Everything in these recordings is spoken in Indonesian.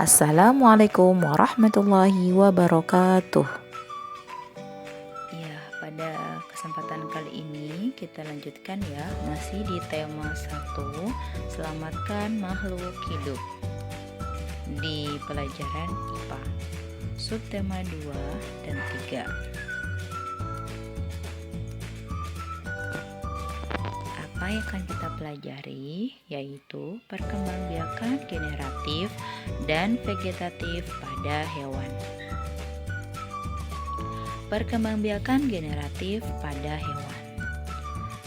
Assalamualaikum warahmatullahi wabarakatuh. Ya, pada kesempatan kali ini kita lanjutkan ya, masih di tema 1, selamatkan makhluk hidup di pelajaran IPA. Subtema 2 dan 3. Apa yang akan kita pelajari yaitu perkembangbiakan generatif dan vegetatif pada hewan. Perkembangbiakan generatif pada hewan.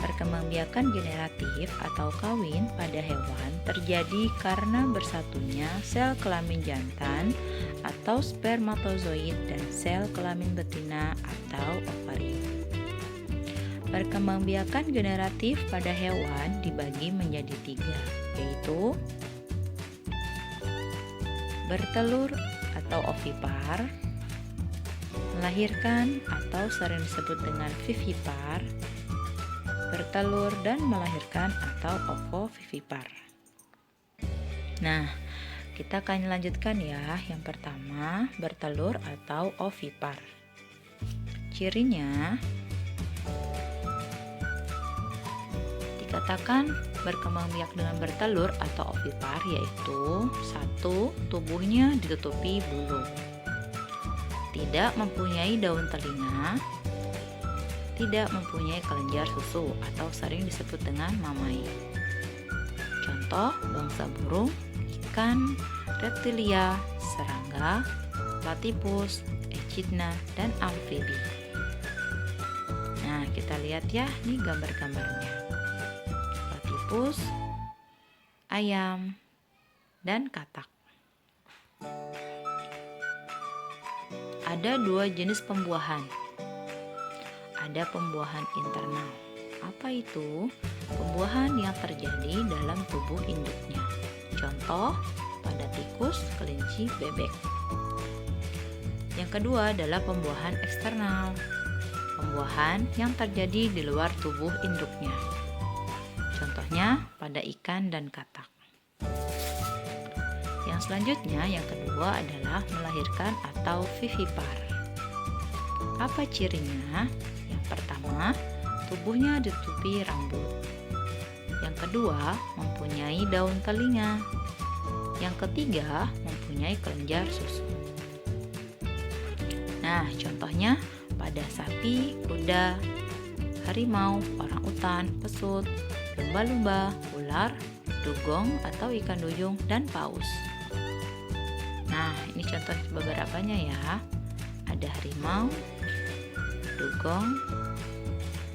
Perkembangbiakan generatif atau kawin pada hewan terjadi karena bersatunya sel kelamin jantan atau spermatozoid dan sel kelamin betina atau ovarium. Perkembangbiakan generatif pada hewan dibagi menjadi 3, yaitu bertelur atau ovipar, melahirkan atau sering disebut dengan vivipar, bertelur dan melahirkan atau ovovivipar. Nah, kita akan lanjutkan ya. Yang pertama, bertelur atau ovipar. Cirinya dikatakan berkembangbiak dengan bertelur atau ovipar yaitu 1. Tubuhnya ditutupi bulu, tidak mempunyai daun telinga, tidak mempunyai kelenjar susu atau sering disebut dengan mamai. Contoh bangsa burung, ikan, reptilia, serangga, platypus, echidna, dan amfibi. Nah, kita lihat ya, ini gambar-gambarnya. Platypus, ayam, dan katak. Ada 2 jenis pembuahan. Ada pembuahan internal. Apa itu? Pembuahan yang terjadi dalam tubuh induknya. Contoh pada tikus, kelinci, bebek. Yang kedua adalah pembuahan eksternal. Pembuahan yang terjadi di luar tubuh induknya. Contohnya pada ikan dan katak. Yang selanjutnya, yang kedua adalah melahirkan atau vivipar. Apa cirinya? Yang pertama, tubuhnya ditutupi rambut. Yang kedua, mempunyai daun telinga. Yang ketiga, mempunyai kelenjar susu. Nah, contohnya pada sapi, kuda, harimau, orangutan, pesut, lumba-lumba, ular, dugong atau ikan duyung, dan paus. Nah, ini contoh beberapanya ya. Ada harimau, dugong,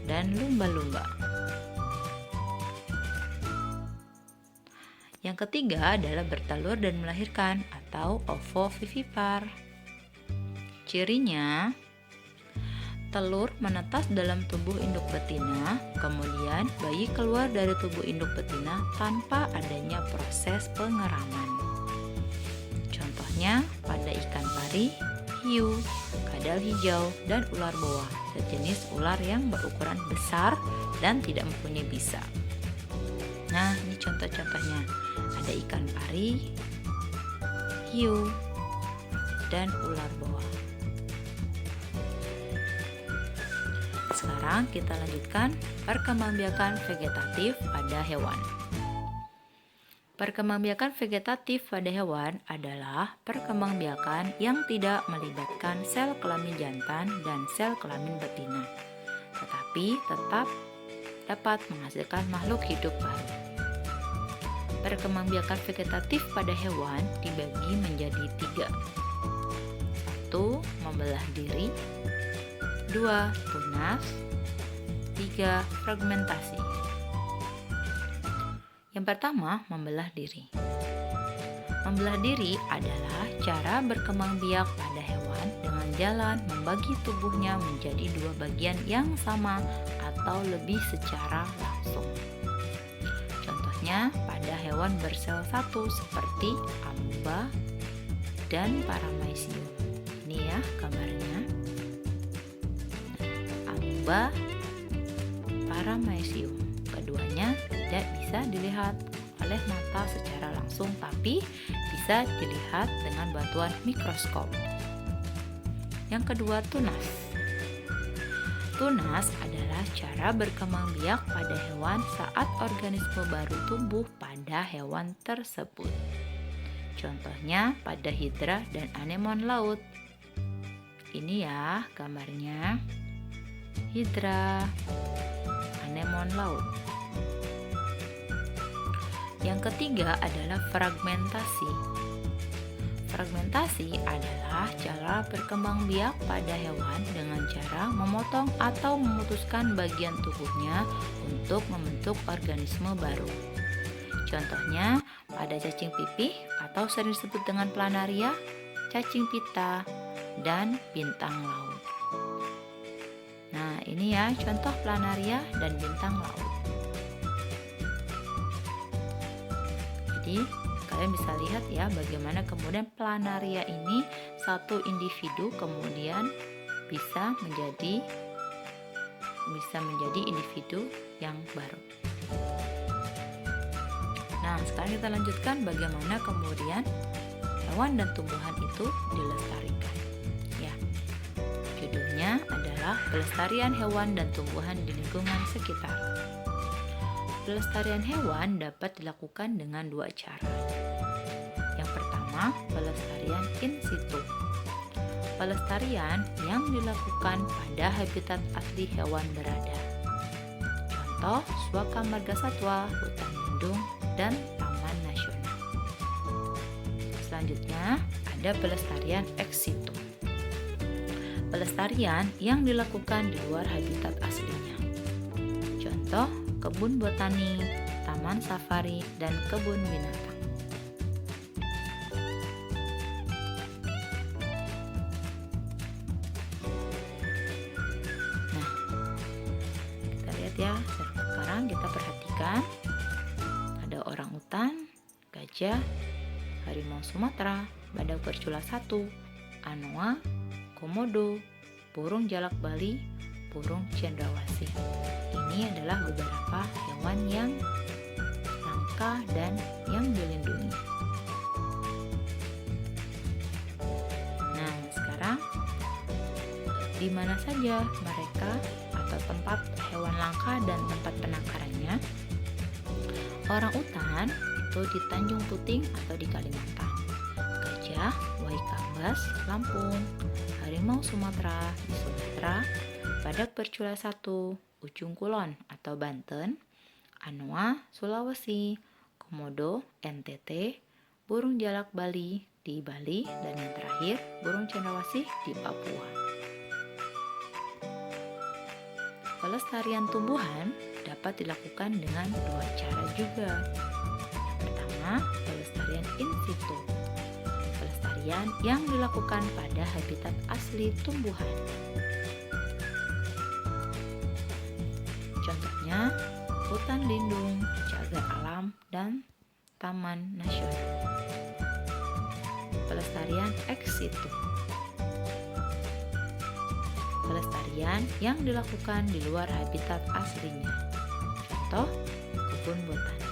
dan lumba-lumba. Yang ketiga adalah bertelur dan melahirkan atau ovovivipar. Cirinya, telur menetas dalam tubuh induk betina, kemudian bayi keluar dari tubuh induk betina tanpa adanya proses pengeraman. Contohnya pada ikan pari, hiu, kadal hijau, dan ular boa, sejenis ular yang berukuran besar dan tidak mempunyai bisa. Nah, ini contoh-contohnya. Ada ikan pari, hiu, dan ular boa. Sekarang kita lanjutkan perkembangbiakan vegetatif pada hewan. Perkembangbiakan vegetatif pada hewan adalah perkembangbiakan yang tidak melibatkan sel kelamin jantan dan sel kelamin betina, tetapi tetap dapat menghasilkan makhluk hidup baru. Perkembangbiakan vegetatif pada hewan dibagi menjadi 3. 1. Membelah diri. 2. Tunas. 3. Fragmentasi. Yang pertama, membelah diri. Membelah diri adalah cara berkembang biak pada hewan dengan jalan membagi tubuhnya menjadi 2 bagian yang sama atau lebih secara langsung. Contohnya pada hewan bersel satu seperti amoeba dan paramecium. Ini ya gambarnya. Amoeba, paramecium. Keduanya tidak bisa dilihat oleh mata secara langsung, tapi bisa bisa dilihat dengan bantuan mikroskop. Yang kedua, tunas. Tunas adalah cara berkembang biak pada hewan saat organisme baru tumbuh pada hewan tersebut. Contohnya pada hidra dan anemon laut. Ini ya gambarnya. Hidra, anemon laut. Yang ketiga adalah fragmentasi. Fragmentasi adalah cara berkembang biak pada hewan dengan cara memotong atau memutuskan bagian tubuhnya untuk membentuk organisme baru. Contohnya pada cacing pipih atau sering disebut dengan planaria, cacing pita, dan bintang laut. Nah, ini ya contoh planaria dan bintang laut. Jadi kalian bisa lihat ya bagaimana kemudian planaria ini satu individu kemudian bisa menjadi individu yang baru. Nah, sekarang kita lanjutkan bagaimana kemudian hewan dan tumbuhan itu dilestarikan. Ya. Judulnya adalah pelestarian hewan dan tumbuhan di lingkungan sekitar. Pelestarian hewan dapat dilakukan dengan dua cara. Yang pertama, pelestarian in situ. Pelestarian yang dilakukan pada habitat asli hewan berada. Contoh, suaka marga satwa, hutan lindung, dan taman nasional. Selanjutnya, ada pelestarian ex situ. Pelestarian yang dilakukan di luar habitat aslinya. Contoh, kebun botani, taman safari, dan kebun binatang. Nah, kita lihat ya, sekarang kita perhatikan ada orangutan, gajah, harimau Sumatera, badak bercula 1, anoa, komodo, burung jalak Bali, burung cendrawasih. Ini adalah beberapa hewan yang langka dan yang dilindungi. Nah, sekarang di mana saja mereka atau tempat hewan langka dan tempat penangkarannya? Orangutan itu di Tanjung Puting atau di Kalimantan. Gajah, Waikambas, Lampung. Harimau Sumatera di Sumatera. Badak bercula 1, Ujung Kulon atau Banten, anoa Sulawesi, komodo NTT, burung jalak Bali di Bali, dan yang terakhir burung cendrawasih di Papua. Pelestarian tumbuhan dapat dilakukan dengan dua cara juga. Yang pertama, pelestarian in situ. Pelestarian yang dilakukan pada habitat asli tumbuhan. Contohnya, hutan lindung, cagar alam, dan taman nasional. Pelestarian ex situ. Pelestarian yang dilakukan di luar habitat aslinya. Contoh, kebun botani.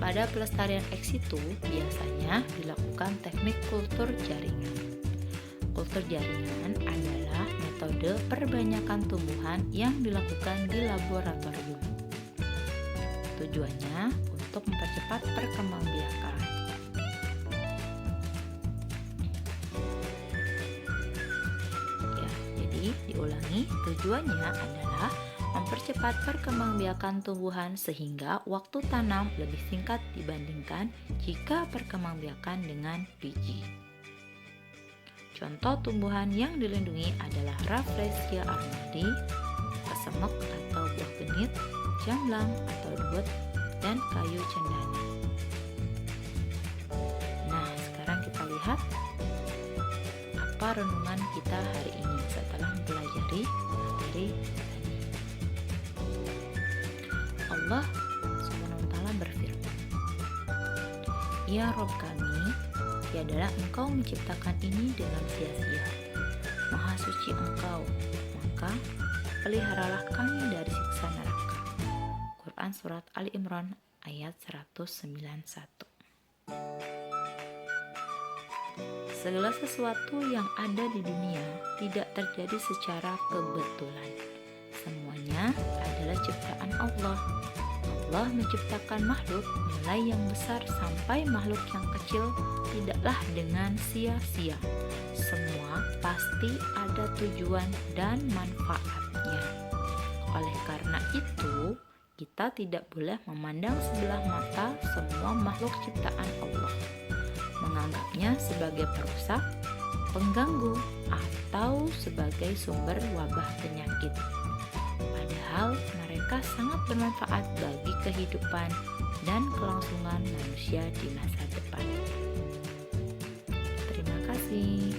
Pada pelestarian ex situ biasanya dilakukan teknik kultur jaringan. Kultur jaringan adalah metode perbanyakan tumbuhan yang dilakukan di laboratorium. Tujuannya untuk mempercepat perkembangbiakan. Ya, jadi diulangi, tujuannya adalah mempercepat perkembangbiakan tumbuhan sehingga waktu tanam lebih singkat dibandingkan jika perkembangbiakan dengan biji. Contoh tumbuhan yang dilindungi adalah Rafflesia arnoldi, kesemek atau buah genit, jamblang atau dut, dan kayu cendana. Nah, sekarang kita lihat apa renungan kita hari ini setelah mempelajari materi tadi. Allah SWT berfirman, "Ya Rob kami, tiadalah engkau menciptakan ini dengan sia-sia. Maha suci engkau, maka peliharalah kami dari siksa neraka." Quran Surat Ali Imran ayat 191. Segala sesuatu yang ada di dunia tidak terjadi secara kebetulan. Semuanya adalah ciptaan Allah. Allah menciptakan makhluk mulai yang besar sampai makhluk yang kecil tidaklah dengan sia-sia. Semua pasti ada tujuan dan manfaatnya. Oleh karena itu, kita tidak boleh memandang sebelah mata semua makhluk ciptaan Allah, menganggapnya sebagai perusak, pengganggu, atau sebagai sumber wabah penyakit. Padahal mereka sangat bermanfaat bagi kehidupan dan kelangsungan manusia di masa depan. Terima kasih.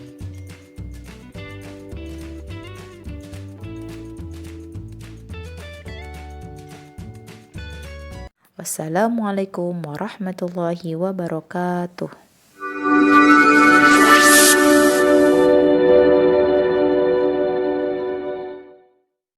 Wassalamualaikum warahmatullahi wabarakatuh.